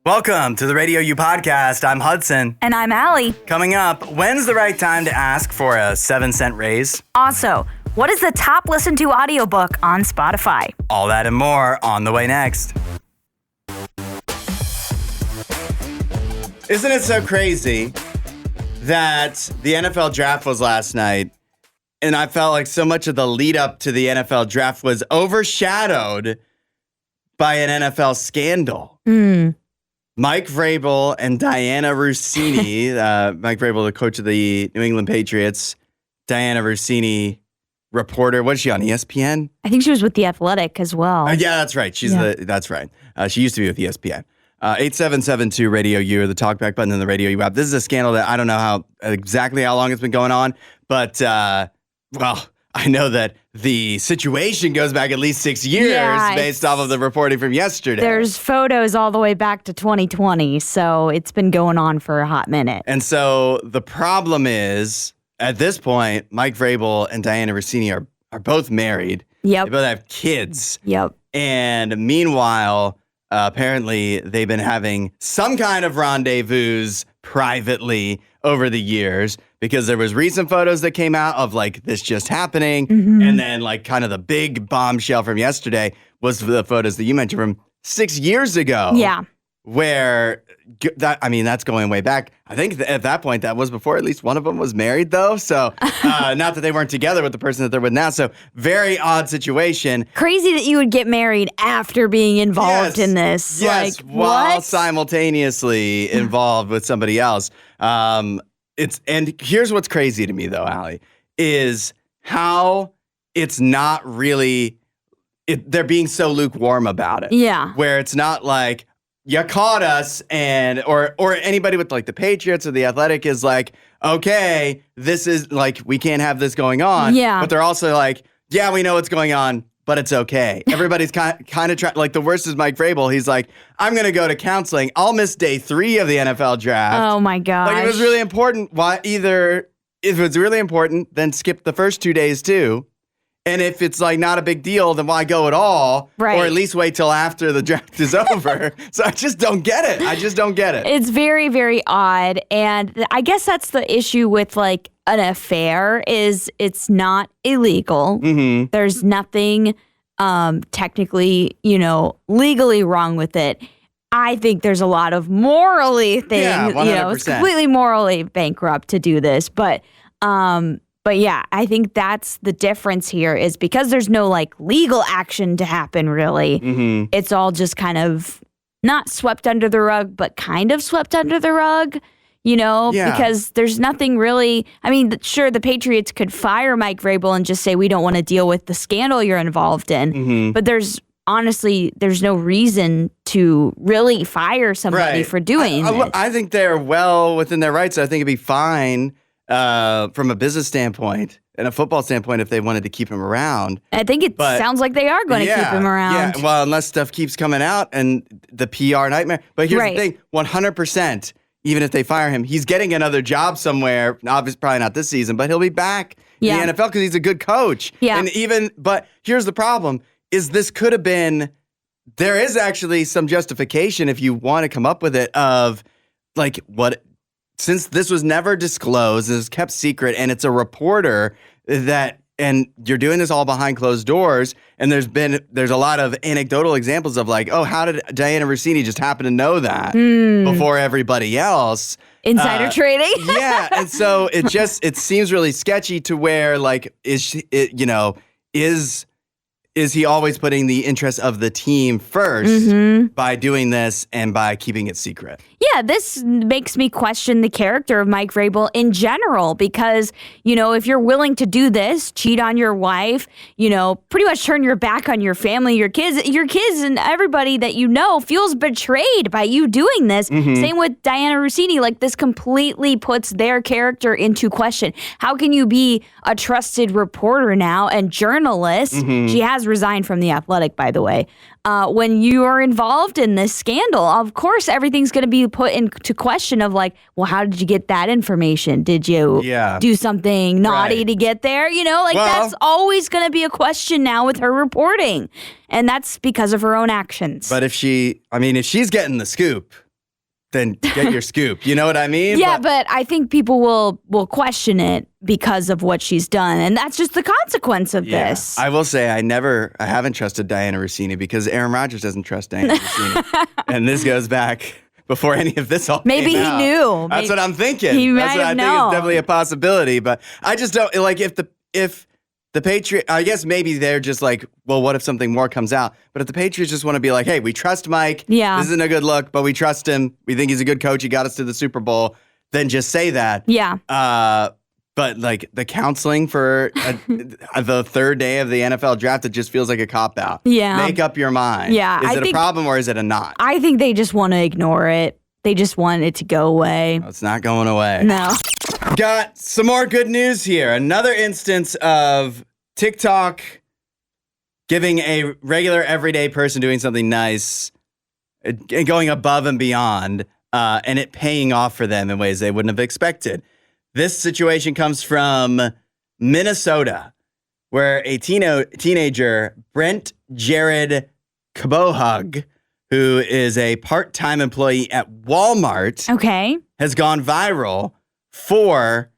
Welcome to the RadioU podcast. I'm Hudson. And I'm Allie. Coming up, when's the right time to ask for a 7-cent raise? Also, what is the top listened to audiobook on Spotify? All that and more on the way next. Isn't it so crazy that the NFL draft was last night, and I felt like so much of the lead up to the NFL draft was overshadowed by an NFL scandal? Mike Vrabel and Diana Russini, Mike Vrabel, the coach of the New England Patriots, Diana Russini, reporter. What is she on, ESPN? I think she was with The Athletic as well. Yeah, that's right. That's right. She used to be with ESPN. 8772 RadioU, or the talkback button in the RadioU app. This is a scandal that I don't know exactly how long it's been going on, but, I know that the situation goes back at least 6 years based off of the reporting from yesterday. There's photos all the way back to 2020, so it's been going on for a hot minute. And so the problem is, at this point, Mike Vrabel and Diana Russini are both married. Yep. They both have kids. Yep. And meanwhile, apparently they've been having some kind of rendezvous privately over the years, because there was recent photos that came out of like this just happening. And then like kind of the big bombshell from yesterday was the photos that you mentioned from 6 years ago. Yeah. Where that's going way back. I think at that point that was before at least one of them was married though. So not that they weren't together with the person that they're with now. So very odd situation. Crazy that you would get married after being involved in this. Yes, like, while what? simultaneously involved with somebody else. And here's what's crazy to me though, Allie, is how it's not really, they're being so lukewarm about it. Yeah. Where it's not like, you caught us, and or anybody with like the Patriots or the Athletic is like, okay, this is like, we can't have this going on. Yeah. But they're also like, yeah, we know what's going on, but it's okay. Everybody's kind of trying, like the worst is Mike Vrabel. He's like, I'm going to go to counseling. I'll miss day 3 of the NFL draft. Oh my gosh. Like, if it was really important, if it's really important, then skip the first 2 days too. And if it's like not a big deal, then why go at all? Right. Or at least wait till after the draft is over. So I just don't get it. It's very, very odd. And I guess that's the issue with like an affair is it's not illegal. There's nothing technically, legally wrong with it. I think there's a lot of morally things, Yeah, 100%. It's completely morally bankrupt to do this. But yeah, I think that's the difference here is because there's no like legal action to happen really. It's all just kind of not swept under the rug, but kind of swept under the rug, because there's nothing really. I mean, sure, the Patriots could fire Mike Vrabel and just say, we don't want to deal with the scandal you're involved in. But there's no reason to really fire somebody for doing this. I think they're well within their rights. I think it'd be fine. From a business standpoint and a football standpoint, if they wanted to keep him around. I think it sounds like they are going to keep him around. Yeah, well, unless stuff keeps coming out and the PR nightmare. But here's the thing, 100%, even if they fire him, he's getting another job somewhere. Obviously, probably not this season, but he'll be back in the NFL because he's a good coach. Yeah. But here's the problem, is this could have been, there is actually some justification if you want to come up with it of like since this was never disclosed, it was kept secret, and it's a reporter and you're doing this all behind closed doors, and there's a lot of anecdotal examples of like, oh, how did Diana Russini just happen to know that before everybody else? Insider trading? Yeah, and so it seems really sketchy to where like, is he always putting the interest of the team first by doing this and by keeping it secret? Yeah, this makes me question the character of Mike Vrabel in general because, if you're willing to do this, cheat on your wife, pretty much turn your back on your family, your kids and everybody that feels betrayed by you doing this. Same with Diana Russini. Like, this completely puts their character into question. How can you be a trusted reporter now and journalist? She has resigned from The Athletic, by the way. When you are involved in this scandal, of course, everything's going to be put into question of like, well, how did you get that information? Did you do something naughty to get there? That's always going to be a question now with her reporting. And that's because of her own actions. But if she's getting the scoop, then get your scoop. You know what I mean? Yeah, but I think people will question it because of what she's done, and that's just the consequence of this. I will say I haven't trusted Diana Rossini because Aaron Rodgers doesn't trust Diana Rossini. And this goes back before any of this all Maybe came he out. knew. That's what I'm thinking. He That's might what I have think known. is definitely a possibility. But I just don't like if the Patriots, I guess maybe they're just like, well, what if something more comes out? But if the Patriots just want to be like, hey, we trust Mike. Yeah. This isn't a good look, but we trust him. We think he's a good coach. He got us to the Super Bowl. Then just say that. Yeah. But like the counseling for the third day of the NFL draft, it just feels like a cop-out. Yeah. Make up your mind. Yeah, Is I it a think- problem or is it a not? I think they just want to ignore it. They just want it to go away. It's not going away. No. Got some more good news here. Another instance of TikTok giving a regular, everyday person doing something nice and going above and beyond, and it paying off for them in ways they wouldn't have expected. This situation comes from Minnesota, where a teenager, Brent Jared Kabohug, who is a part-time employee at Walmart, Okay. has gone viral for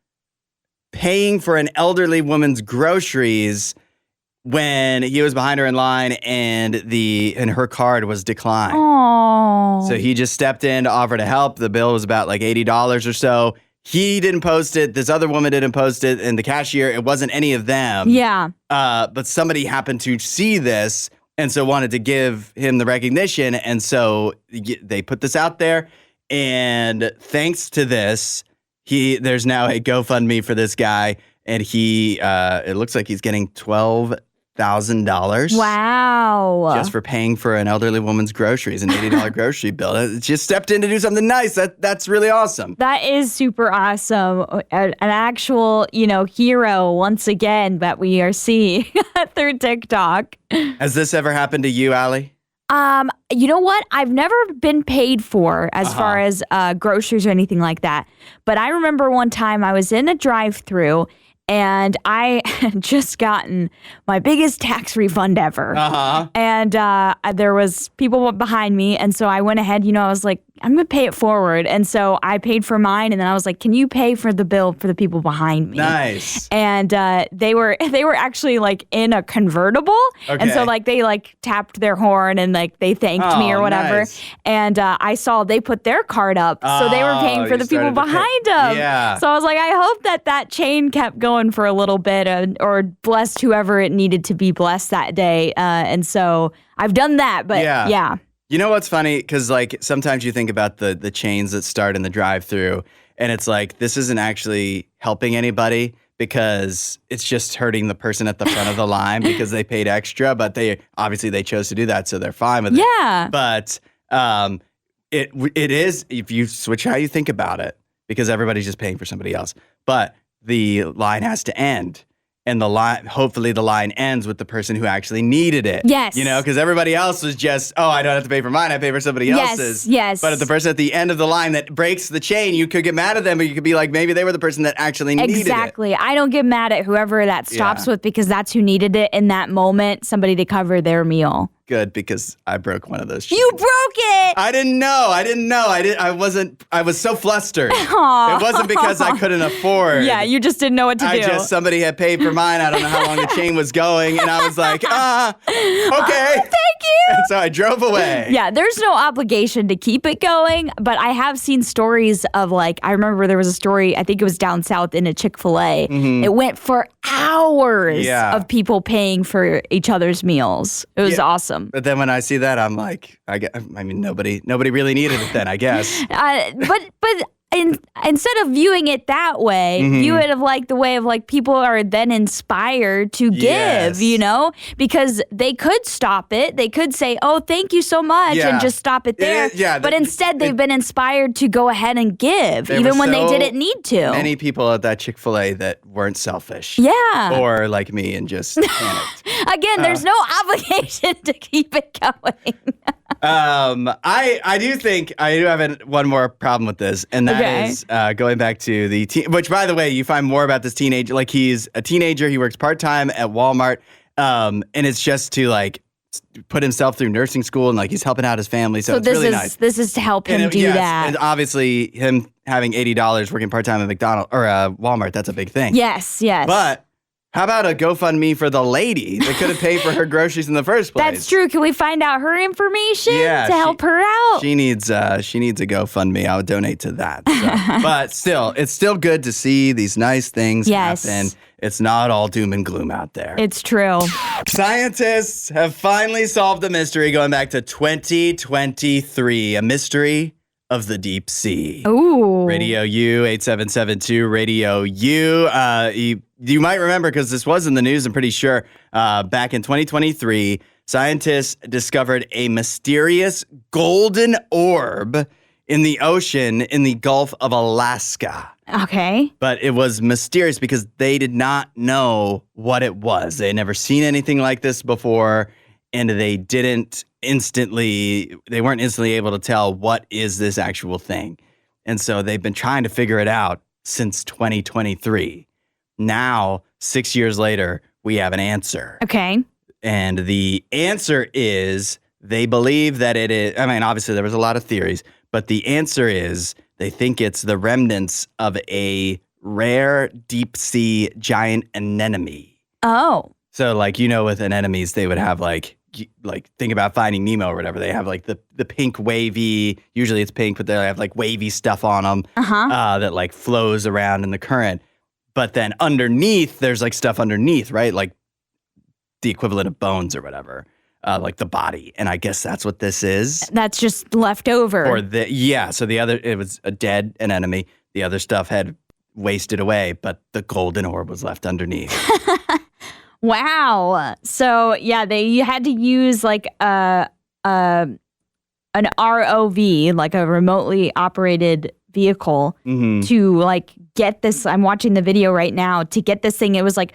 paying for an elderly woman's groceries when he was behind her in line and her card was declined. Oh. So he just stepped in to offer to help. The bill was about like $80 or so. He didn't post it. This other woman didn't post it. And the cashier, it wasn't any of them. Yeah. But somebody happened to see this and so wanted to give him the recognition. And so they put this out there. And thanks to this, there's now a GoFundMe for this guy. And it looks like he's getting $12,000. Wow. Just for paying for an elderly woman's groceries, an $80 grocery bill. It just stepped in to do something nice. That's really awesome. That is super awesome. An actual, hero once again that we are seeing through TikTok. Has this ever happened to you, Allie? You know what? I've never been paid for as far as groceries or anything like that. But I remember one time I was in a drive-thru and I had just gotten my biggest tax refund ever. And there was people behind me. And so I went ahead, I was like, I'm going to pay it forward. And so I paid for mine. And then I was like, can you pay for the bill for the people behind me? Nice. And they were actually like in a convertible. And so like they like tapped their horn and like they thanked me or whatever. Nice. And I saw they put their card up. So they were paying for the people behind them. Yeah. So I was like, I hope that chain kept going for a little bit or blessed whoever it needed to be blessed that day. And so I've done that. But yeah. You know what's funny? Because like sometimes you think about the chains that start in the drive-thru, and it's like this isn't actually helping anybody because it's just hurting the person at the front of the line because they paid extra, but they chose to do that, so they're fine with it. Yeah. But it is if you switch how you think about it because everybody's just paying for somebody else, but the line has to end. And hopefully the line ends with the person who actually needed it. Yes. Because everybody else was just, I don't have to pay for mine, I pay for somebody else's. Yes. But if the person at the end of the line that breaks the chain, you could get mad at them, but you could be like, maybe they were the person that actually needed it. Exactly. I don't get mad at whoever that stops with because that's who needed it in that moment, somebody to cover their meal. Good, because I broke one of those chains. You broke it! I didn't know. I was so flustered. Aww. It wasn't because I couldn't afford. Yeah, you just didn't know what to do. Somebody had paid for mine. I don't know how long the chain was going. And I was like, okay. Thank you. And so I drove away. Yeah, there's no obligation to keep it going, but I have seen stories of I remember there was a story, I think it was down south in a Chick-fil-A. Mm-hmm. It went for hours of people paying for each other's meals. It was awesome. But then when I see that, I'm like, nobody really needed it then, I guess. But instead of viewing it that way, view it of the way of people are then inspired to give, because they could stop it. They could say, oh, thank you so much and just stop it there. But instead they've been inspired to go ahead and give, even when they didn't need to. Many people at that Chick-fil-A that weren't selfish. Yeah. Or like me and just panicked. Again, there's no obligation to keep it going. I do have one more problem with this, and that is going back to the which, by the way, you find more about this teenager. He's a teenager. He works part-time at Walmart, and it's just to put himself through nursing school and like he's helping out his family. So it's this really is nice. this is to help him do yes, that. And obviously him having $80 working part-time at McDonald's or Walmart, that's a big thing. Yes. But how about a GoFundMe for the lady that could have paid for her groceries in the first place? That's true. Can we find out her information Yeah, to help her out? She needs a GoFundMe. I would donate to that. So. But still, it's still good to see these nice things happen. It's not all doom and gloom out there. It's true. Scientists have finally solved the mystery going back to 2023, a mystery of the deep sea. Ooh. RadioU, 8772, RadioU. You might remember, because this was in the news, I'm pretty sure, back in 2023, scientists discovered a mysterious golden orb in the ocean in the Gulf of Alaska. Okay. But it was mysterious because they did not know what it was. They had never seen anything like this before, and they weren't instantly able to tell what is this actual thing. And so they've been trying to figure it out since 2023. Now, 6 years later, we have an answer. Okay. And the answer is they believe that it is, I mean, obviously there was a lot of theories, but the answer is they think it's the remnants of a rare deep sea giant anemone. Oh. So like, with anemones, they would have like think about Finding Nemo or whatever. They have like the pink wavy, usually it's pink, but they have like wavy stuff on them that like flows around in the current. But then underneath, there's like stuff underneath, right? Like the equivalent of bones or whatever, like the body. And I guess that's what this is. That's just left over. So it was a dead anemone. The other stuff had wasted away, but the golden orb was left underneath. Wow. So yeah, they had to use like an ROV, like a remotely operated vehicle, to like get this. I'm watching the video right now to get this thing. It was like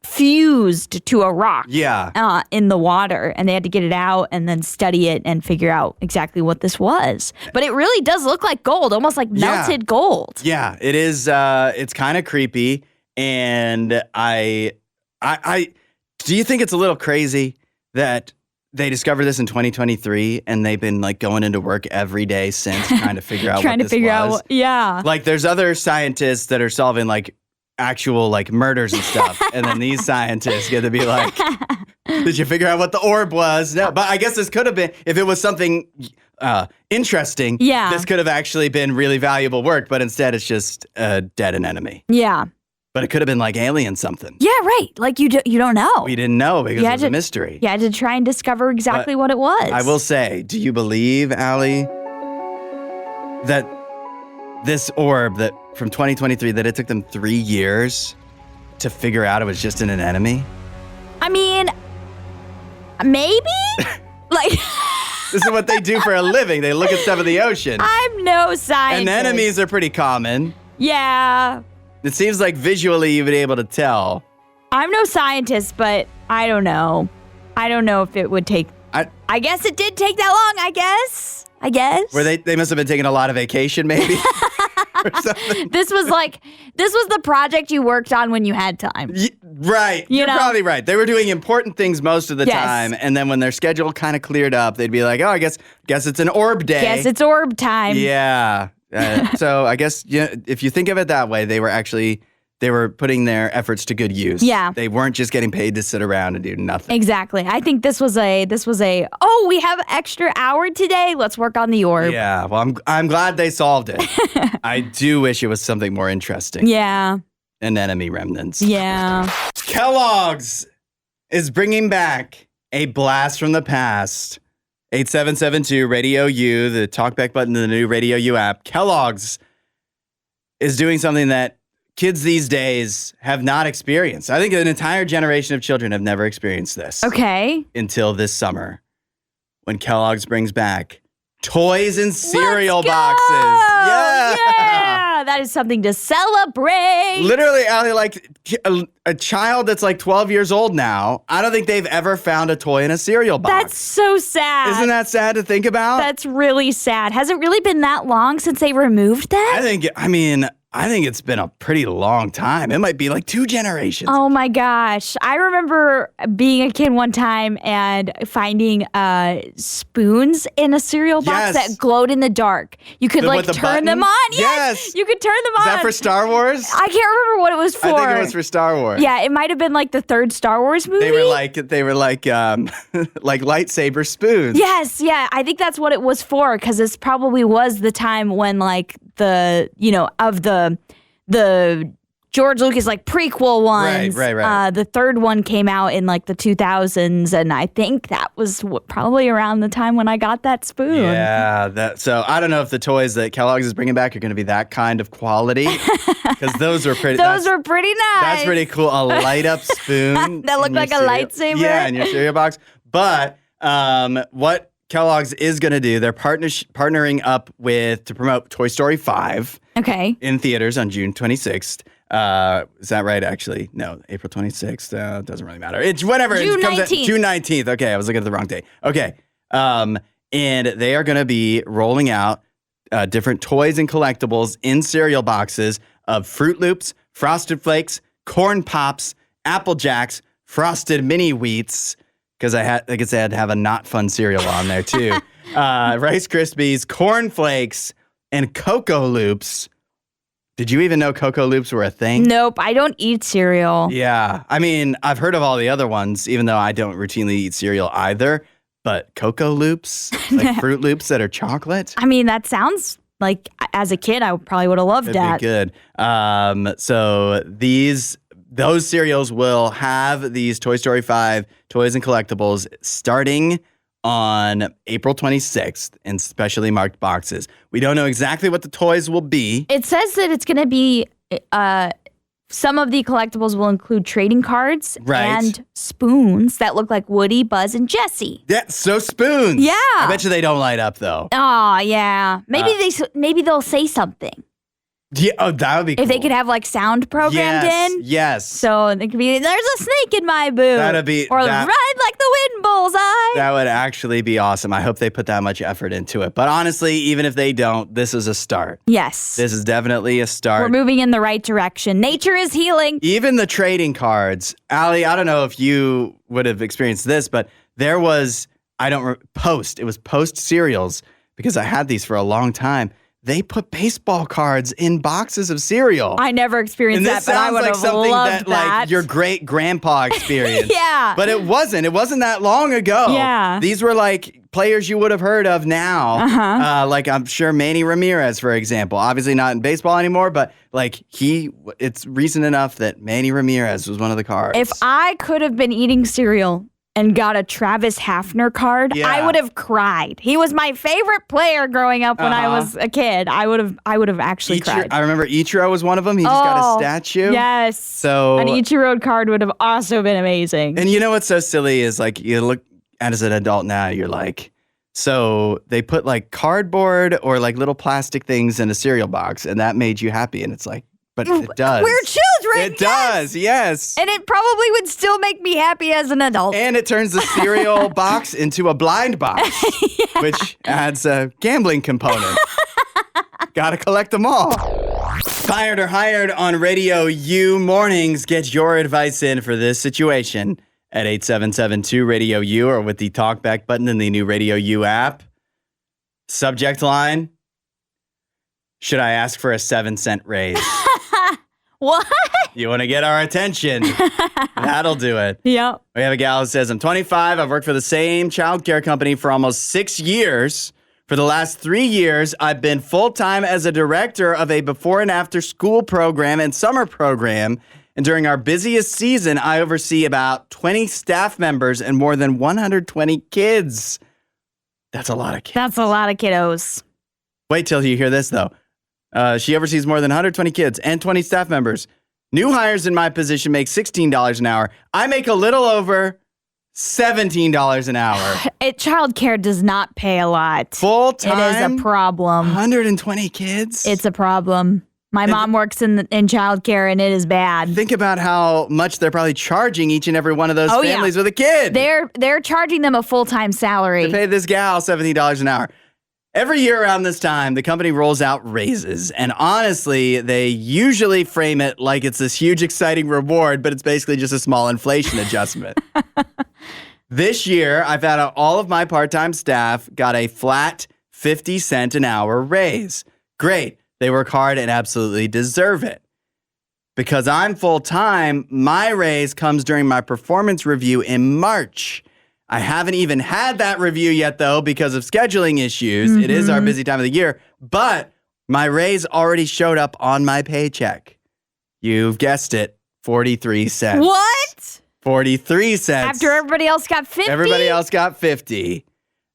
fused to a rock in the water, and they had to get it out and then study it and figure out exactly what this was. But it really does look like gold, almost like melted gold. Yeah, it is. It's kind of creepy, and I do you think it's a little crazy that they discovered this in 2023 and they've been like going into work every day since trying to figure out what this was? Yeah. Like there's other scientists that are solving like actual like murders and stuff. And then these scientists get to be like, did you figure out what the orb was? No, but I guess this could have been, if it was something interesting, this could have actually been really valuable work, but instead it's just a dead anemone. Yeah. But it could have been like alien something. Yeah, right. Like you don't know. We didn't know because it was a mystery. You had to try and discover exactly what it was. I will say, do you believe, Allie, that this orb that from 2023, that it took them 3 years to figure out it was just an anemone? I mean, maybe? Like... This is what they do for a living. They look at stuff in the ocean. I'm no scientist. Anemones are pretty common. Yeah. It seems like visually you've been able to tell. I'm no scientist, but I don't know. I don't know if it would take... I guess it did take that long, I guess. Where they must have been taking a lot of vacation, maybe? Or something. This was the project you worked on when you had time. Right. You're probably right. They were doing important things most of the time, and then when their schedule kind of cleared up, they'd be like, oh, I guess it's an orb day. Guess it's orb time. Yeah. So I guess if you think of it that way, they were putting their efforts to good use. Yeah. They weren't just getting paid to sit around and do nothing. Exactly. I think this was a we have an extra hour today. Let's work on the orb. Yeah. Well, I'm glad they solved it. I do wish it was something more interesting. Yeah. Anemone remnants. Yeah. Kelloggs is bringing back a blast from the past. 8772 RadioU, the talkback button to the new RadioU app. Kelloggs is doing something that kids these days have not experienced. I think an entire generation of children have never experienced this. Okay. Until this summer, when Kellogg's brings back toys and cereal boxes. Yeah. Yeah. That is something to celebrate. Literally, Allie, like a child that's like 12 years old now, I don't think they've ever found a toy in a cereal box. That's so sad. Isn't that sad to think about? That's really sad. Has it really been that long since they removed that? I think it's been a pretty long time. It might be like 2 generations. Oh my gosh. I remember being a kid one time and finding spoons in a cereal box that glowed in the dark. You could turn them on. Yes. You could turn them on. Is that for Star Wars? I can't remember what it was for. I think it was for Star Wars. Yeah, it might have been like the 3rd Star Wars movie. They were like like lightsaber spoons. Yes, yeah. I think that's what it was for, because this probably was the time when like the George Lucas like prequel ones. Right. The 3rd one came out in like the 2000s, and I think that was probably around the time when I got that spoon. Yeah, so I don't know if the toys that Kellogg's is bringing back are going to be that kind of quality, because those were pretty. Those were pretty nice. That's pretty cool. A light up spoon that looked like a lightsaber. Yeah, in your cereal box. But what Kellogg's is going to do, they're partnering up to promote Toy Story 5. Okay. In theaters on June 26th. Is that right, actually? No, April 26th. Doesn't really matter. It's whatever. June 19th. June 19th. Okay, I was looking at the wrong day. Okay. And they are going to be rolling out different toys and collectibles in cereal boxes of Fruit Loops, Frosted Flakes, Corn Pops, Apple Jacks, Frosted Mini Wheats, because I had to have a not fun cereal on there too. Rice Krispies, Corn Flakes, and Cocoa Loops. Did you even know Cocoa Loops were a thing? Nope, I don't eat cereal. Yeah, I mean, I've heard of all the other ones, even though I don't routinely eat cereal either. But Cocoa Loops, like Fruit Loops that are chocolate. I mean, that sounds like, as a kid, I probably would have loved that. It'd be good. So those cereals will have these Toy Story 5 toys and collectibles starting on April 26th in specially marked boxes. We don't know exactly what the toys will be. It says that it's going to be, some of the collectibles will include trading cards and spoons that look like Woody, Buzz, and Jessie. Yeah, so spoons. Yeah. I bet you they don't light up, though. Oh, yeah. Maybe they'll say something. Yeah, that would be cool. If they could have like sound programmed in. Yes. So they could be, there's a snake in my boot. That'd be. Or ride like the wind, bullseye. That would actually be awesome. I hope they put that much effort into it. But honestly, even if they don't, this is a start. Yes. This is definitely a start. We're moving in the right direction. Nature is healing. Even the trading cards. Allie, I don't know if you would have experienced this, but there was, Post. It was Post cereals, because I had these for a long time. They put baseball cards in boxes of cereal. I never experienced that, but I would have loved that. Like your great grandpa experienced. Yeah. But it wasn't. It wasn't that long ago. Yeah. These were like players you would have heard of now. Uh-huh. Like I'm sure Manny Ramirez, for example. Obviously not in baseball anymore, but like it's recent enough that Manny Ramirez was one of the cards. If I could have been eating cereal and got a Travis Hafner card, I would have cried. He was my favorite player growing up when I was a kid. I would have actually cried. I remember Ichiro was one of them. He just got a statue. Yes. So an Ichiro card would have also been amazing. And you know what's so silly is like you look at as an adult now, you're like, so they put like cardboard or like little plastic things in a cereal box, and that made you happy. And it's like, but it does. We're children. It does, yes. And it probably would still make me happy as an adult. And it turns the cereal box into a blind box, which adds a gambling component. Gotta collect them all. Fired or Hired on Radio U mornings. Get your advice in for this situation at 8772-RADIO-U or with the talkback button in the new Radio U app. Subject line: should I ask for a 7-cent raise? What? You want to get our attention? That'll do it. Yep. We have a gal who says, I'm 25. I've worked for the same childcare company for almost 6 years. For the last 3 years, I've been full-time as a director of a before and after school program and summer program. And during our busiest season, I oversee about 20 staff members and more than 120 kids. That's a lot of kids. That's a lot of kiddos. Wait till you hear this, though. She oversees more than 120 kids and 20 staff members. New hires in my position make $16 an hour. I make a little over $17 an hour. Childcare does not pay a lot. Full time? It is a problem. 120 kids? It's a problem. My mom works in childcare, and it is bad. Think about how much they're probably charging each and every one of those families with a kid. They're charging them a full-time salary. To pay this gal $17 an hour. Every year around this time, the company rolls out raises. And honestly, they usually frame it like it's this huge, exciting reward, but it's basically just a small inflation adjustment. This year, I found out all of my part-time staff got a flat 50-cent an hour raise. Great. They work hard and absolutely deserve it. Because I'm full-time, my raise comes during my performance review in March. I haven't even had that review yet, though, because of scheduling issues. It is our busy time of the year, but my raise already showed up on my paycheck. You've guessed it, 43 cents. What? 43 cents. After everybody else got 50? Everybody else got 50.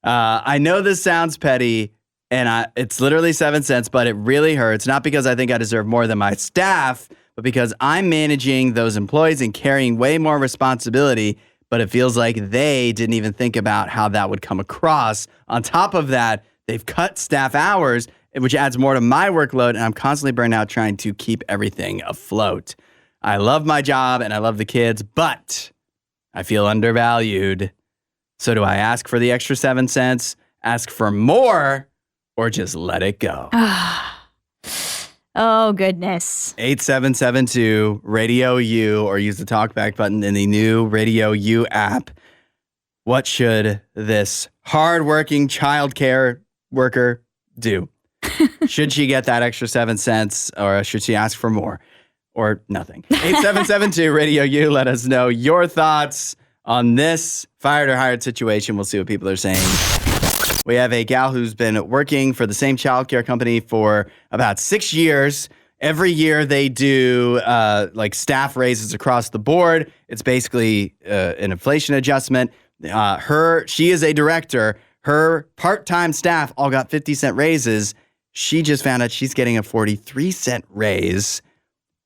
I know this sounds petty, and it's literally 7 cents, but it really hurts. Not because I think I deserve more than my staff, but because I'm managing those employees and carrying way more responsibility. But it feels like they didn't even think about how that would come across. On top of that, they've cut staff hours, which adds more to my workload, and I'm constantly burned out trying to keep everything afloat. I love my job and I love the kids, but I feel undervalued. So do I ask for the extra 7 cents, ask for more, or just let it go? Oh, goodness. 8772 RadioU, or use the talkback button in the new RadioU app. What should this hardworking childcare worker do? Should she get that extra 7 cents, or should she ask for more, or nothing? 8772 RadioU. Let us know your thoughts on this fired or hired situation. We'll see what people are saying. We have a gal who's been working for the same childcare company for about 6 years. Every year they do like staff raises across the board. It's basically an inflation adjustment. She is a director. Her part-time staff all got 50-cent raises. She just found out she's getting a 43-cent raise.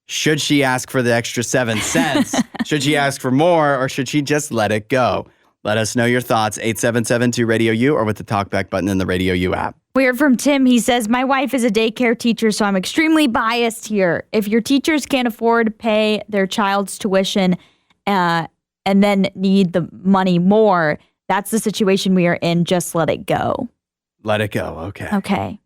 Should she ask for the extra 7 cents? Should she ask for more, or should she just let it go? Let us know your thoughts, 8772 RadioU, or with the talkback button in the RadioU app. We heard from Tim. He says, my wife is a daycare teacher, so I'm extremely biased here. If your teachers can't afford to pay their child's tuition and then need the money more, that's the situation we are in. Just let it go. Let it go. Okay. Okay.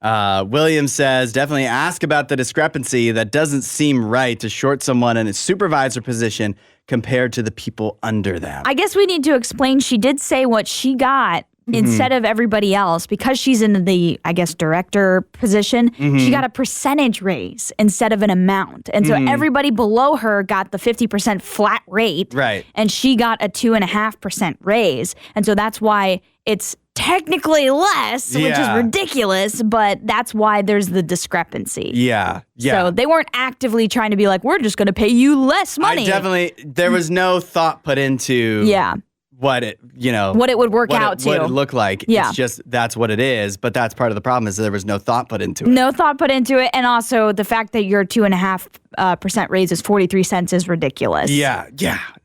William says, definitely ask about the discrepancy. That doesn't seem right to short someone in a supervisor position compared to the people under them. I guess we need to explain. She did say what she got instead of everybody else, because she's in the, I guess, director position. She got a percentage raise instead of an amount. And so everybody below her got the 50% flat rate. Right. And she got a 2.5% raise. And so that's why it's technically less, which is ridiculous, but that's why there's the discrepancy. Yeah. So they weren't actively trying to be like, we're just going to pay you less money. There was no thought put into what it would work out to. What it looked like. Yeah. It's just, that's what it is. But that's part of the problem, is there was no thought put into it. No thought put into it. And also the fact that your 2.5% raise is 43 cents is ridiculous. Yeah.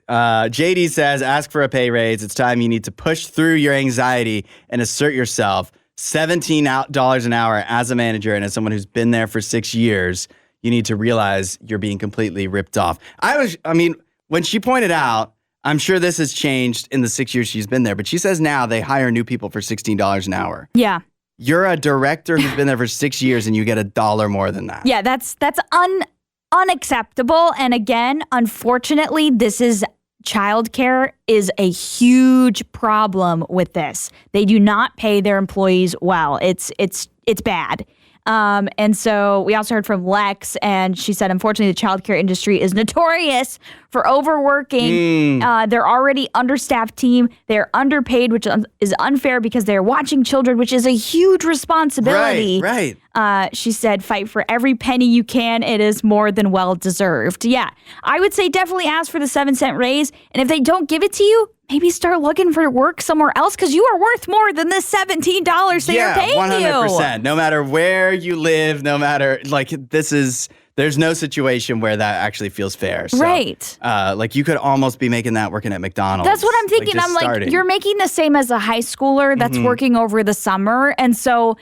JD says, ask for a pay raise. It's time you need to push through your anxiety and assert yourself. $17 an hour as a manager and as someone who's been there for 6 years, you need to realize you're being completely ripped off. When she pointed out, I'm sure this has changed in the 6 years she's been there, but she says now they hire new people for $16 an hour. Yeah. You're a director who's been there for 6 years and you get $1 more than that. Yeah, that's unacceptable. And again, unfortunately, childcare is a huge problem with this. They do not pay their employees well. It's bad. And so we also heard from Lex, and she said, unfortunately, the childcare industry is notorious for overworking. They're already understaffed team. They're underpaid, which is unfair because they're watching children, which is a huge responsibility. Right. She said, fight for every penny you can. It is more than well deserved. Yeah, I would say definitely ask for the 7-cent raise. And if they don't give it to you, maybe start looking for work somewhere else, because you are worth more than this $17 they are paying 100%. No matter where you live, no matter, there's no situation where that actually feels fair. So, right. You could almost be making that working at McDonald's. That's what I'm thinking. I'm like, you're making the same as a high schooler that's working over the summer. And so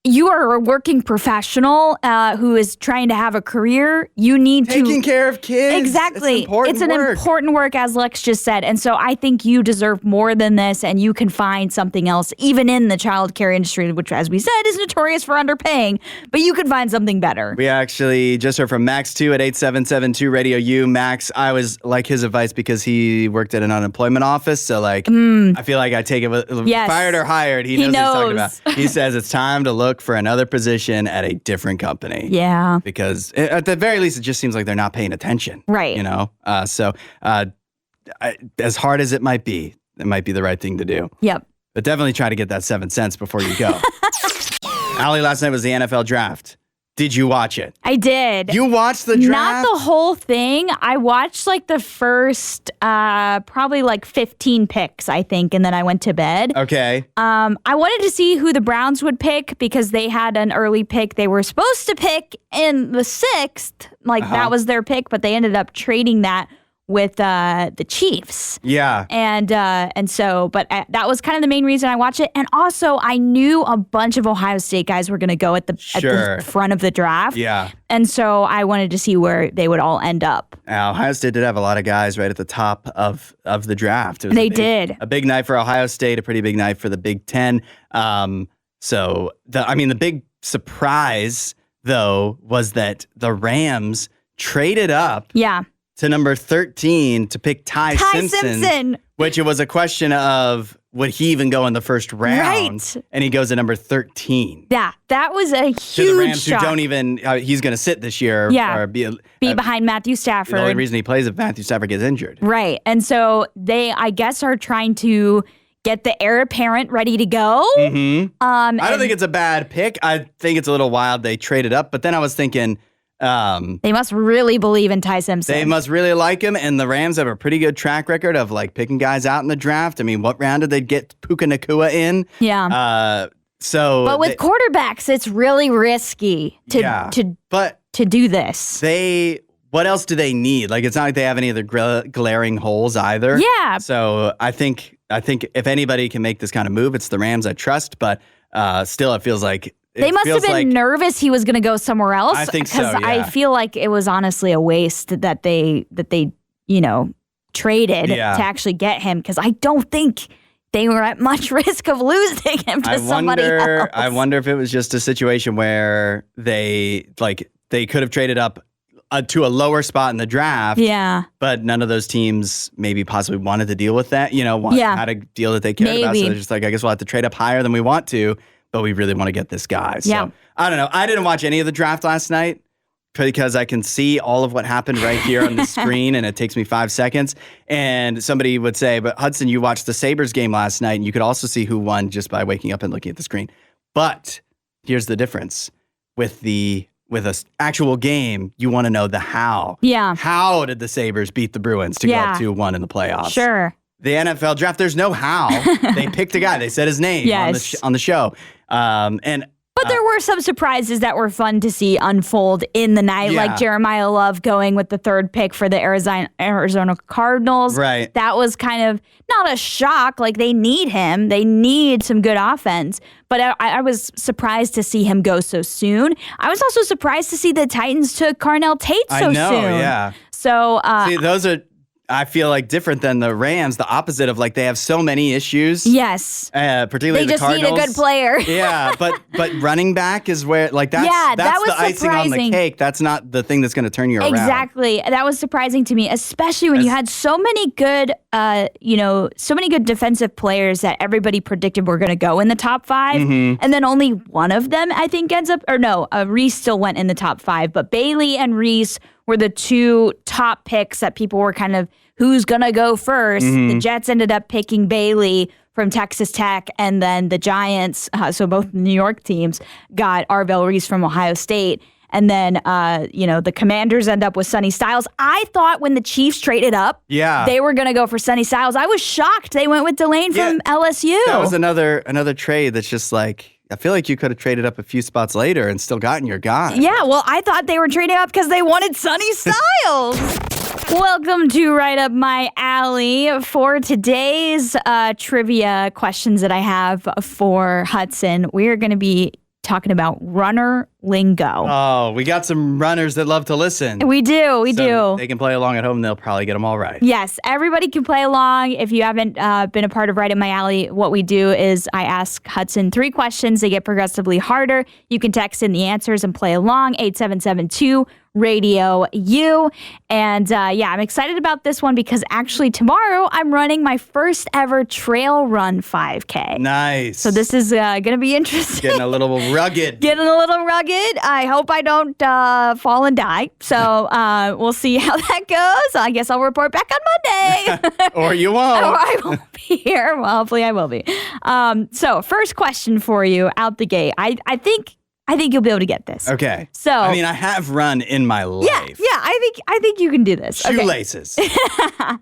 you are a working professional who is trying to have a career. You need Taking care of kids. Exactly. It's an important work, as Lex just said. And so I think you deserve more than this, and you can find something else, even in the childcare industry, which, as we said, is notorious for underpaying. But you can find something better. We actually just heard from Max 2 at 8772 RadioU. Max, I was like his advice because he worked at an unemployment office. So, like, I feel like I take it with fired or hired. He knows what he's talking about. He says it's time to look for another position at a different company. Yeah. Because at the very least, it just seems like they're not paying attention. Right. You know? As hard as it might be the right thing to do. Yep. But definitely try to get that 7 cents before you go. Allie, last night was the NFL draft. Did you watch it? I did. You watched the draft? Not the whole thing. I watched like the first probably like 15 picks, I think, and then I went to bed. Okay. I wanted to see who the Browns would pick because they had an early pick. They were supposed to pick in the 6th. Like that was their pick, but they ended up trading that with the Chiefs. Yeah. And so, but that was kind of the main reason I watched it. And also, I knew a bunch of Ohio State guys were going to go at the front of the draft. Yeah. And so I wanted to see where they would all end up. Ohio State did have a lot of guys right at the top of the draft. They did. A big night for Ohio State, a pretty big night for the Big Ten. The big surprise, though, was that the Rams traded up. Yeah. To number 13 to pick Ty Simpson. Which it was a question of would he even go in the first round? Right. And he goes at number 13. Yeah, that was a huge to the Rams shock. who don't even, he's going to sit this year. Yeah, or be behind Matthew Stafford. The only reason he plays if Matthew Stafford gets injured. Right. And so they, I guess, are trying to get the heir apparent ready to go. Mm-hmm. I don't think it's a bad pick. I think it's a little wild they traded up. But then I was thinking, they must really believe in Ty Simpson. They must really like him, and the Rams have a pretty good track record of like picking guys out in the draft. I mean, what round did they get Puka Nacua in? Yeah. But with quarterbacks, it's really risky to do this. What else do they need? Like, it's not like they have any other glaring holes either. Yeah. So I think if anybody can make this kind of move, it's the Rams. I trust, but still, it feels like. They must have been nervous he was going to go somewhere else. I think so, yeah. Because I feel like it was honestly a waste that they traded to actually get him. Because I don't think they were at much risk of losing him to somebody else. I wonder if it was just a situation where they could have traded up to a lower spot in the draft. Yeah. But none of those teams maybe possibly wanted to deal with that. Had a deal that they cared about. So they're just like, I guess we'll have to trade up higher than we want to. But we really want to get this guy. So I don't know. I didn't watch any of the draft last night because I can see all of what happened right here on the screen, and it takes me 5 seconds. And somebody would say, but Hudson, you watched the Sabres game last night, and you could also see who won just by waking up and looking at the screen. But here's the difference. With an actual game, you want to know the how. Yeah. How did the Sabres beat the Bruins to go up 2-1 in the playoffs? Sure. The NFL draft, there's no how. They picked a guy. They said his name on the show. But there were some surprises that were fun to see unfold in the night, like Jeremiah Love going with the 3rd pick for the Arizona Cardinals. Right. That was kind of not a shock. Like, they need him. They need some good offense. But I was surprised to see him go so soon. I was also surprised to see the Titans took Carnell Tate so soon. I know, yeah. So, see, those are... I feel like different than the Rams, the opposite of like they have so many issues. Yes. Particularly the Cardinals. They just need a good player. Yeah, but running back is where like that's the icing on the cake. That's not the thing that's going to turn you around. Exactly. That was surprising to me, especially when you had so many good defensive players that everybody predicted were going to go in the top 5, and then only one of them I think ends up, or no, Reese still went in the top 5, but Bailey and Reese were the 2 top picks that people were kind of, who's going to go first? The Jets ended up picking Bailey from Texas Tech, and then the Giants, so both New York teams, got Arvell Reese from Ohio State. And then, the Commanders end up with Sonny Styles. I thought when the Chiefs traded up, they were going to go for Sonny Styles. I was shocked they went with Delane from LSU. That was another trade that's just like, I feel like you could have traded up a few spots later and still gotten your guy. Yeah, well, I thought they were trading up because they wanted Sonny Styles. Welcome to Right Up My Alley. For today's trivia questions that I have for Hudson, we're going to be talking about runner lingo. Oh, we got some runners that love to listen. We do. They can play along at home. They'll probably get them all right. Yes, everybody can play along. If you haven't been a part of Right in My Alley, what we do is I ask Hudson 3 questions. They get progressively harder. You can text in the answers and play along. 8772 RadioU. And I'm excited about this one because actually tomorrow I'm running my first ever trail run 5K. Nice. So this is going to be interesting. Getting a little rugged. I hope I don't fall and die. So we'll see how that goes. I guess I'll report back on Monday. Or you won't. Or I won't be here. Well, hopefully I will be. So first question for you out the gate. I think you'll be able to get this. Okay. So I mean, I have run in my life. Yeah. I think you can do this. Shoelaces. Okay.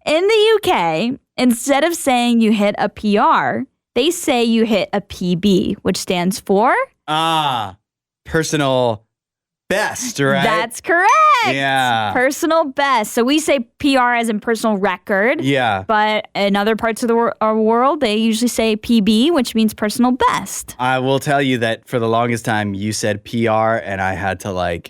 In the UK, instead of saying you hit a PR, they say you hit a PB, which stands for personal best, right? That's correct. Yeah. Personal best. So we say PR as in personal record. Yeah. But in other parts of the our world, they usually say PB, which means personal best. I will tell you that for the longest time, you said PR, and I had to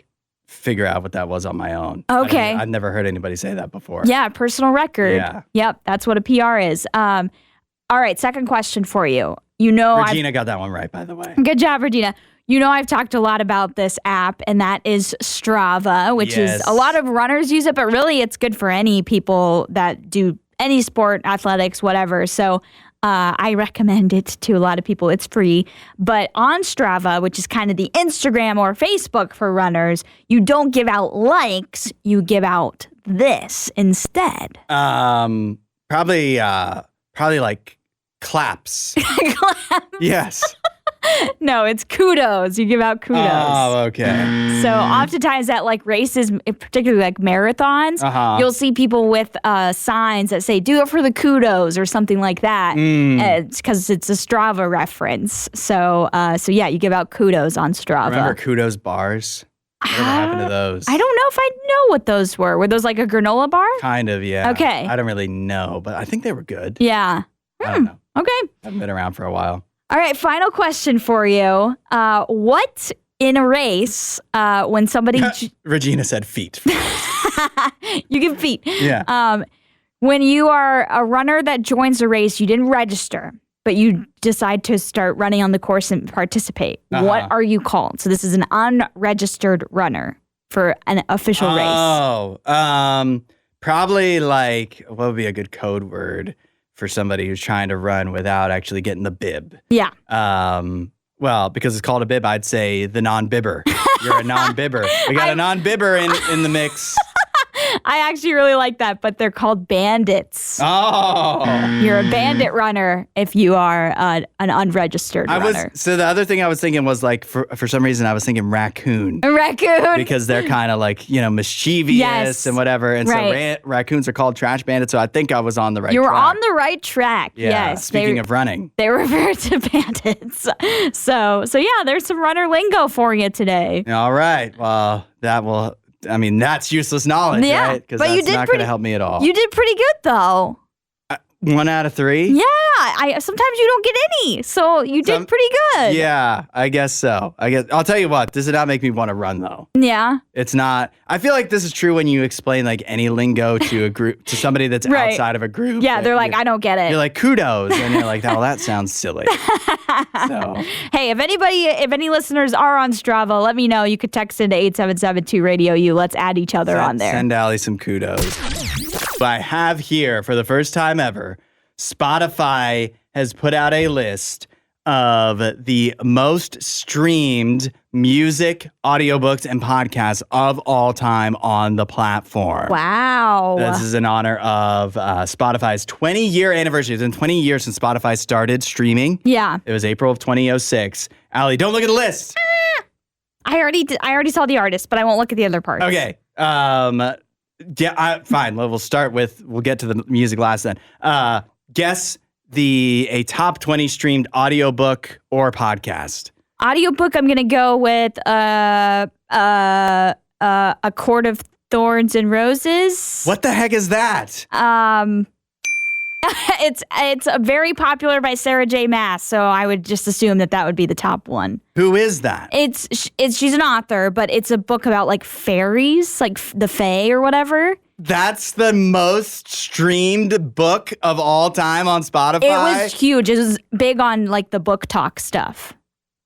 figure out what that was on my own. Okay. I've never heard anybody say that before. Yeah, personal record. Yeah. Yep, that's what a PR is. All right, second question for you. You know, Regina got that one right, by the way. Good job, Regina. You know, I've talked a lot about this app, and that is Strava, which is a lot of runners use it, but really it's good for any people that do any sport, athletics, whatever. So I recommend it to a lot of people. It's free. But on Strava, which is kind of the Instagram or Facebook for runners, you don't give out likes, you give out this instead. Probably like claps. Claps. Yes. No, it's kudos. You give out kudos. Oh, okay. So oftentimes at races, particularly marathons, you'll see people with signs that say, do it for the kudos or something like that. It's because it's a Strava reference. So yeah, you give out kudos on Strava. Remember kudos bars? Whatever happened to those? I don't know if I know what those were. Were those like a granola bar? Kind of, yeah. Okay. I don't really know, but I think they were good. Yeah. I don't know. Okay. I've been around for a while. All right, final question for you. What in a race, when somebody... Regina said feet. You give feet. Yeah. When you are a runner that joins a race, you didn't register, but you decide to start running on the course and participate. What are you called? So this is an unregistered runner for an official race. Oh, probably what would be a good code word for somebody who's trying to run without actually getting the bib? Yeah. Well, because it's called a bib, I'd say the non-bibber. You're a non-bibber. We got a non-bibber in the mix. I actually really like that, but they're called bandits. Oh. You're a bandit runner if you are an unregistered runner. So the other thing I was thinking was for some reason I was thinking raccoon. A raccoon. Because they're kind of mischievous and whatever. And so raccoons are called trash bandits. So I think I was on the right track. You were on the right track. Yeah. Yes. Speaking of running. They refer to bandits. So yeah, there's some runner lingo for you today. All right. Well, that's useless knowledge, right? Because that's not going to help me at all. You did pretty good, though. 1 out of 3? Yeah. Sometimes you don't get any, so you did pretty good. Yeah, I guess so. I'll tell you what, this did not make me want to run, though. Yeah. It's not. I feel like this is true when you explain any lingo to a group, to somebody that's outside of a group. Yeah, they're like, I don't get it. You're like, kudos. And you're like, oh, that sounds silly. So. Hey, if any listeners are on Strava, let me know. You could text into 8772 RadioU. Let's add each other on there. Send Allie some kudos. I have here, for the first time ever, Spotify has put out a list of the most streamed music, audiobooks, and podcasts of all time on the platform. Wow. This is in honor of Spotify's 20-year anniversary. It's been 20 years since Spotify started streaming. Yeah. It was April of 2006. Allie, don't look at the list. I already saw the artist, but I won't look at the other parts. Okay. Yeah, fine. We'll get to the music last then. Guess a top 20 streamed audiobook or podcast. Audiobook, I'm going to go with A Court of Thorns and Roses. What the heck is that? It's very popular by Sarah J. Maas, so I would just assume that would be the top one. Who is that? She's an author, but it's a book about like fairies, like the Fae or whatever. That's the most streamed book of all time on Spotify. It was huge. It was big on like the book talk stuff.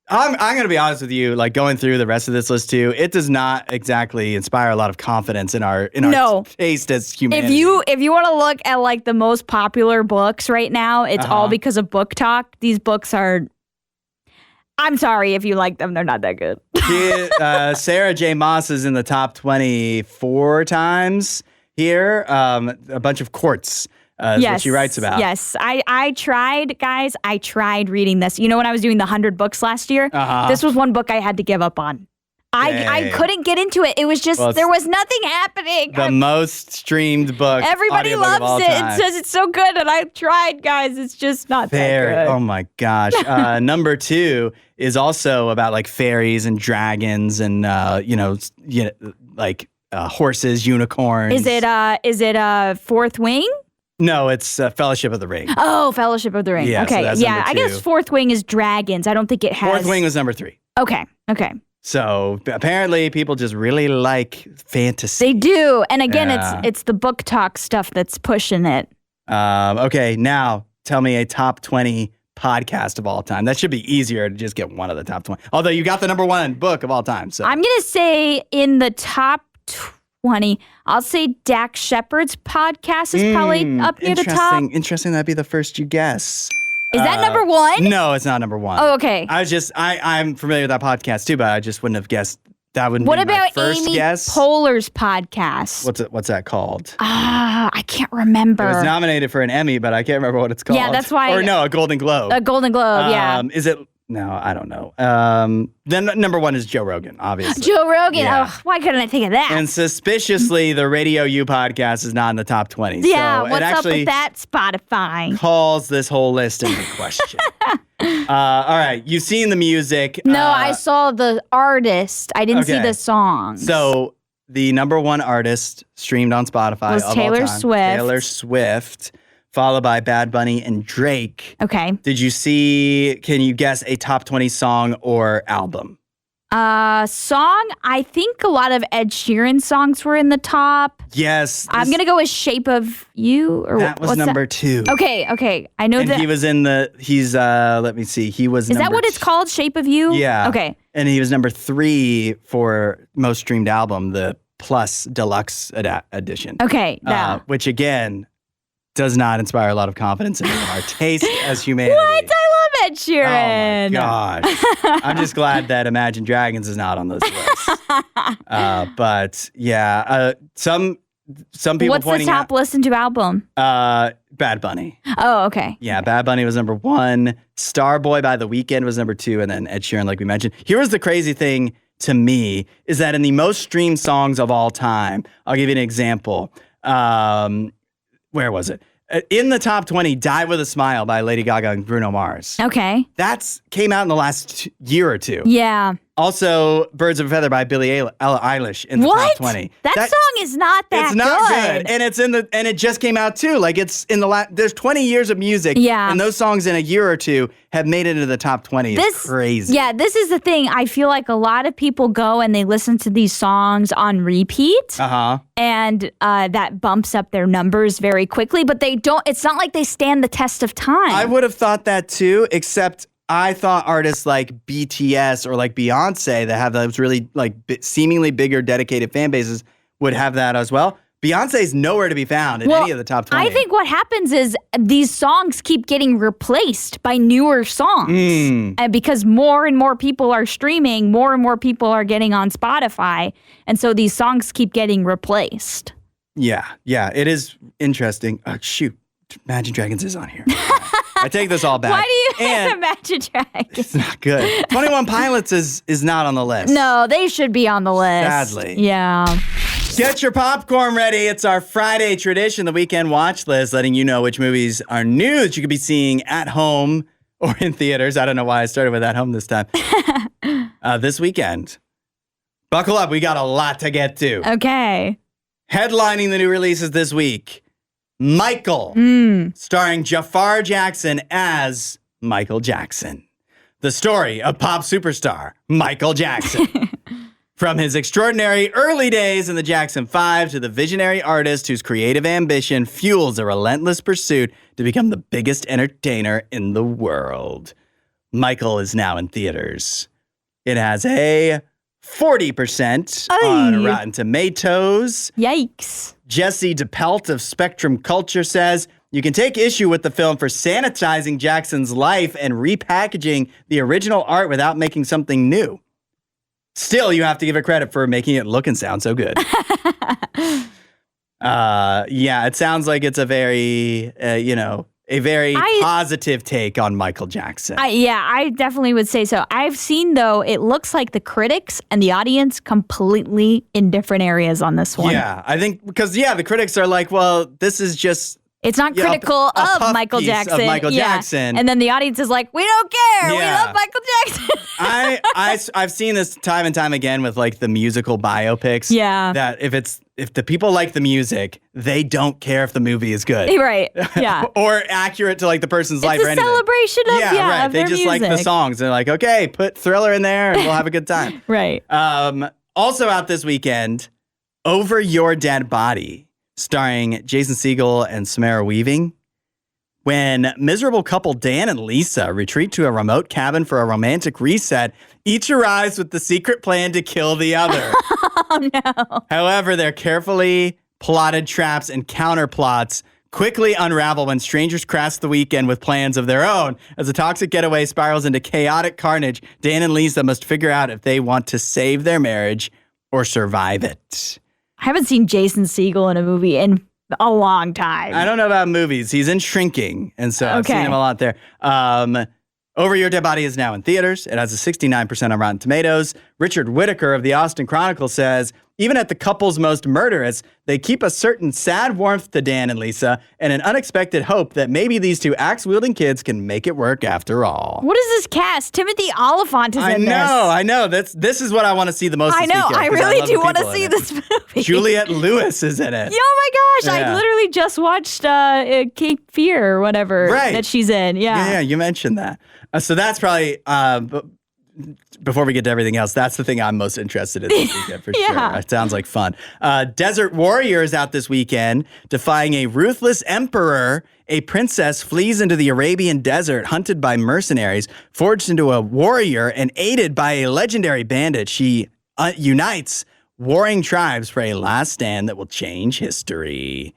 I'm going to be honest with you, like going through the rest of this list too, it does not exactly inspire a lot of confidence in our taste as humanity. If you want to look at like the most popular books right now, it's all because of book talk. These books are, I'm sorry if you like them, they're not that good. Sarah J. Maas is in the top 24 times here. A bunch of quartz. Is what she writes about. Yes. I tried, guys. I tried reading this. You know, when I was doing the 100 books last year, this was one book I had to give up on. I couldn't get into it. It was just, there was nothing happening. The most streamed book. Everybody loves it. It says it's so good. And I tried, guys. It's just not that good. Oh my gosh. Number 2 is also about like fairies and dragons and, like horses, unicorns. Is it Fourth Wing? No, it's Fellowship of the Ring. Oh, Fellowship of the Ring. Yeah, okay. So that's yeah, number 2. I guess Fourth Wing is dragons. I don't think it has. Fourth Wing was number 3. Okay. So apparently people just really like fantasy. They do. And again, it's the book talk stuff that's pushing it. Okay, now tell me a top 20 podcast of all time. That should be easier to just get one of the top 20. Although you got the number 1 book of all time. So I'm going to say in the top 20, I'll say Dak Shepard's podcast is probably up near the top. Interesting. That'd be the first you guess. Is that number 1? No, it's not number 1. Oh, okay. I'm familiar with that podcast too, but I just wouldn't have guessed that wouldn't be my first Amy guess. Poehler's podcast? What's that called? I can't remember. It was nominated for an Emmy, but I can't remember what it's called. Yeah, that's why. Or no, a Golden Globe. A Golden Globe, yeah. Is it? No, I don't know. Then number 1 is Joe Rogan, obviously. Joe Rogan. Yeah. Oh, why couldn't I think of that? And suspiciously, the RadioU podcast is not in the top 20. Yeah, so what's up actually with that, Spotify? Calls this whole list into question. All right, you've seen the music. No, I saw the artist. I didn't see the songs. So the number 1 artist streamed on Spotify was Taylor Swift. Taylor Swift, followed by Bad Bunny and Drake. Okay. Can you guess a top 20 song or album? Song, I think a lot of Ed Sheeran songs were in the top. Yes. I'm going to go with Shape of You. Or that was number 2. Okay. I know that. He was let me see. He was Is that what it's called? Shape of You? Yeah. Okay. And he was number 3 for most streamed album, the Plus Deluxe edition. Okay. Which again, does not inspire a lot of confidence in our taste as humanity. What? I love Ed Sheeran. Oh my gosh. I'm just glad that Imagine Dragons is not on those lists. But yeah, some people What's pointing the top listened to album? Bad Bunny. Oh, okay. Yeah, Bad Bunny was number 1. Starboy by The Weeknd was number 2, and then Ed Sheeran, like we mentioned. Here was the crazy thing to me is that in the most streamed songs of all time, I'll give you an example. Where was it? In the top 20, Die With a Smile by Lady Gaga and Bruno Mars. Okay. That's came out in the last year or 2. Yeah. Also, Birds of a Feather by Billie Eilish in the top 20. That song is not that good. It's not good. And it just came out too. Like it's in the there's 20 years of music. Yeah. And those songs in a year or 2 have made it into the top 20. It's crazy. Yeah, this is the thing. I feel like a lot of people go and they listen to these songs on repeat. Uh-huh. And that bumps up their numbers very quickly, but it's not like they stand the test of time. I would have thought that too, except I thought artists like BTS or like Beyonce that have those really like seemingly bigger dedicated fan bases would have that as well. Beyonce's nowhere to be found in any of the top 20. I think what happens is these songs keep getting replaced by newer songs. And because more and more people are streaming, more and more people are getting on Spotify. And so these songs keep getting replaced. Yeah, it is interesting. Shoot, Imagine Dragons is on here. I take this all back. Why do you have Imagine Dragons? It's not good. 21 Pilots is not on the list. No, they should be on the list. Sadly. Yeah. Get your popcorn ready. It's our Friday tradition, the weekend watch list, letting you know which movies are new that you could be seeing at home or in theaters. I don't know why I started with at home this time. This weekend. Buckle up. We got a lot to get to. Okay. Headlining the new releases this week. Michael, starring Jafar Jackson as Michael Jackson. The story of pop superstar Michael Jackson. From his extraordinary early days in the Jackson 5 to the visionary artist whose creative ambition fuels a relentless pursuit to become the biggest entertainer in the world. Michael is now in theaters. It has a 40% on Rotten Tomatoes. Yikes. Jesse DePelt of Spectrum Culture says, you can take issue with the film for sanitizing Jackson's life and repackaging the original art without making something new. Still, you have to give it credit for making it look and sound so good. Yeah, it sounds like it's a very, a very positive take on Michael Jackson. I definitely would say so. I've seen, though, it looks like the critics and the audience completely in different areas on this one. Yeah, I think because, the critics are like, well, this is just... It's not critical of Michael Jackson. Jackson. And then the audience is like, we don't care. We love Michael Jackson. I've seen this time and time again with like the musical biopics. Yeah. That if the people like the music, they don't care if the movie is good. Right. Yeah. Or accurate to like the person's life or anything. It's a celebration of, right. Of they their just music. like the songs. They're like, okay, put Thriller in there and we'll have a good time. Right. Also out this weekend, Over Your Dead Body, starring Jason Segel and Samara Weaving. When miserable couple Dan and Lisa retreat to a remote cabin for a romantic reset, each arrives with the secret plan to kill the other. Oh, no. However, their carefully plotted traps and counterplots quickly unravel when strangers crash the weekend with plans of their own. As the toxic getaway spirals into chaotic carnage, Dan and Lisa must figure out if they want to save their marriage or survive it. I haven't seen Jason Segel in a movie in a long time. I don't know about movies. He's in Shrinking, and so I've seen him a lot there. Over Your Dead Body is now in theaters. It has a 69% on Rotten Tomatoes. Richard Whitaker of the Austin Chronicle says, even at the couple's most murderous, they keep a certain sad warmth to Dan and Lisa and an unexpected hope that maybe these two axe-wielding kids can make it work after all. What is this cast? Timothy Oliphant is in this. I know. This is what I want to see the most this weekend. I really do want to see this movie. Juliette Lewis is in it. Oh my gosh, I literally just watched Cape Fear or whatever that she's in. Yeah, you mentioned that. So that's probably... before we get to everything else, that's the thing I'm most interested in this weekend for sure. It sounds like fun. Desert Warrior is out this weekend. Defying a ruthless emperor, a princess flees into the Arabian desert, hunted by mercenaries, forged into a warrior, and aided by a legendary bandit. She unites warring tribes for a last stand that will change history.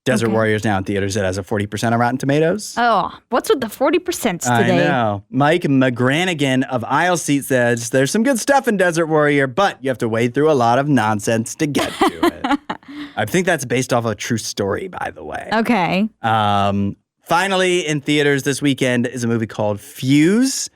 Desert Warrior is now in theaters. It has a 40% on Rotten Tomatoes. Oh, what's with the 40% today? I know. Mike McGranigan of Aisle Seat says, there's some good stuff in Desert Warrior, but you have to wade through a lot of nonsense to get to it. I think that's based off a true story, by the way. Okay. Finally, in theaters this weekend is a movie called Fuse.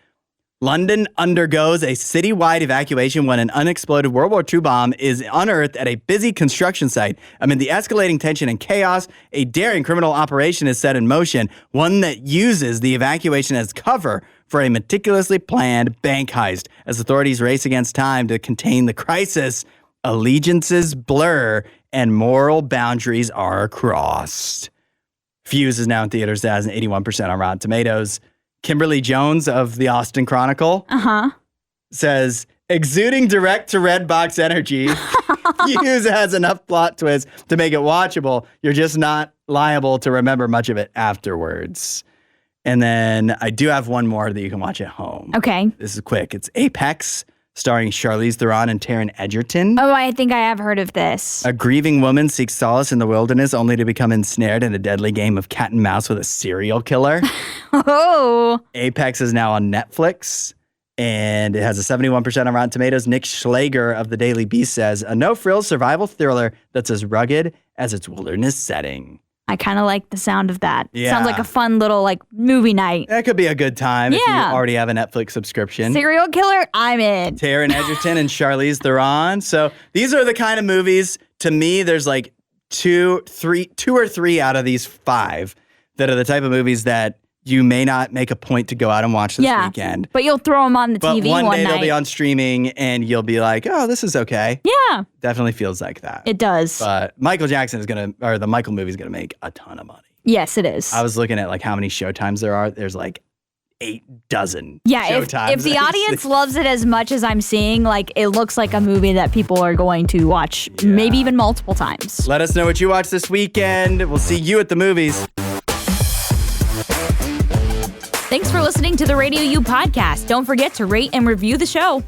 London undergoes a citywide evacuation when an unexploded World War II bomb is unearthed at a busy construction site. Amid the escalating tension and chaos, a daring criminal operation is set in motion, one that uses the evacuation as cover for a meticulously planned bank heist. As authorities race against time to contain the crisis, allegiances blur and moral boundaries are crossed. Fuse is now in theaters. It has an 81% on Rotten Tomatoes. Kimberly Jones of the Austin Chronicle says, exuding direct-to-red box energy, Fuse has enough plot twists to make it watchable. You're just not liable to remember much of it afterwards. And then I do have one more that you can watch at home. Okay. This is quick. It's Apex, starring Charlize Theron and Taron Egerton. Oh, I think I have heard of this. A grieving woman seeks solace in the wilderness only to become ensnared in a deadly game of cat and mouse with a serial killer. Oh. Apex is now on Netflix, and it has a 71% on Rotten Tomatoes. Nick Schlager of the Daily Beast says, a no-frills survival thriller that's as rugged as its wilderness setting. I kind of like the sound of that. Yeah. Sounds like a fun little movie night. That could be a good time if you already have a Netflix subscriction. Serial killer, I'm in. Taron Egerton and Charlize Theron. So these are the kind of movies, to me, there's like two or three out of these 5 that are the type of movies that you may not make a point to go out and watch this weekend. But you'll throw them on the TV one day night. they'll be on streaming and you'll be like, oh, this is okay. Yeah. Definitely feels like that. It does. But Michael Jackson is the Michael movie is going to make a ton of money. Yes, it is. I was looking at like how many showtimes there are. There's like 8 dozen showtimes. If the audience loves it as much as I'm seeing, like it looks like a movie that people are going to watch maybe even multiple times. Let us know what you watch this weekend. We'll see you at the movies. Thanks for listening to the RadioU podcast. Don't forget to rate and review the show.